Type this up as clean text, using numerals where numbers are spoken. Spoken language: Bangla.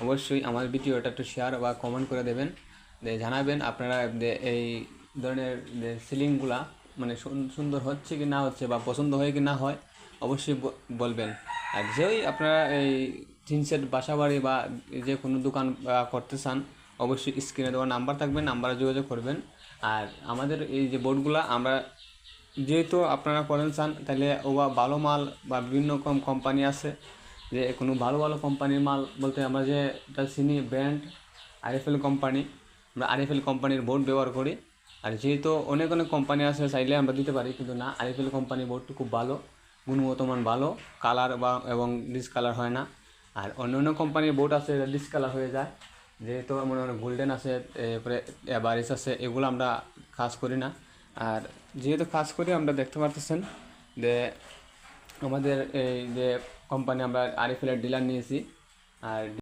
অবশ্যই আমার ভিডিওটা একটু শেয়ার বা কমেন্ট করে দেবেন, জানাবেন আপনারা এই ধরনের সিলিংগুলা মানে সুন্দর হচ্ছে কি না হচ্ছে বা পছন্দ হয় কি না হয়, অবশ্যই বলবেন। আর যেই আপনারা এই টিন সেট বাসা বাড়ি বা যে কোনো দোকান করতে চান, অবশ্যই স্ক্রিনে দেওয়া নাম্বার থাকবে, নাম্বারে যোগাযোগ করবেন। আর আমাদের এই যে বোর্ডগুলা আমরা যেহেতু আপনারা করেন চান, তাহলে ওবা ভালো মাল বা বিভিন্ন রকম কোম্পানি আছে, যে কোনো ভালো ভালো কোম্পানির মাল বলতে আমরা যে এটা চিনি ব্র্যান্ড আরএফএল কোম্পানি, আমরা আরএফএল কোম্পানির বোর্ড ব্যবহার করি। আর যেহেতু অনেক অনেক কোম্পানি আছে, চাইলে আমরা দিতে পারি, কিন্তু না, আরএফএল কোম্পানির বোর্ডটা খুব ভালো, গুণগত মান ভালো, কালার বা এবং ডিসকালার হয় না। আর অন্য অন্য কোম্পানির বোর্ড আছে ডিসকালার হয়ে যায়, যেহেতু মনে হয় গোল্ডেন আছে, এরপরে এভারেজ আছে, এগুলো আমরা কাজ করি না। আর যেহেতু কাজ করি, আমরা দেখতে পারতেছেন যে আমাদের এই যে কোম্পানি আমরা আরএফএলের ডিলার নিয়েছি। আর